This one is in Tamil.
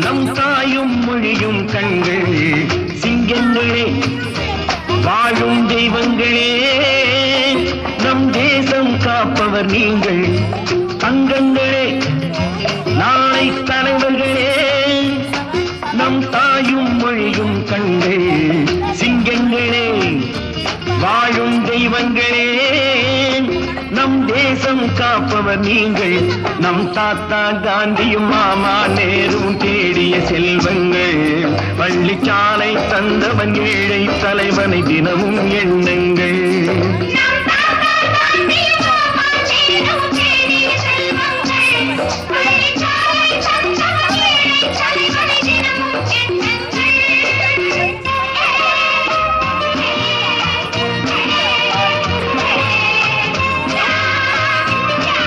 நம் தாயும் மொழியும் கண்கள் சிங்கங்களே வாழும் தெய்வங்களே நம் தேசம் காப்பவர் நீங்கள் அங்கங்களே நாளை தலைவர்களே நம் தாயும் மொழியும் கண்கள் சிங்கங்களே வாழும் தெய்வங்களே நம் தேசம் காப்பவர் நீங்கள் நம் தாத்தா காந்தியும் மாமா நேரும் தேடிய செல்வங்கள் பள்ளிச்சாலை தந்தவன் ஏழை தலைவனை தினமும் எண்ணுங்கள்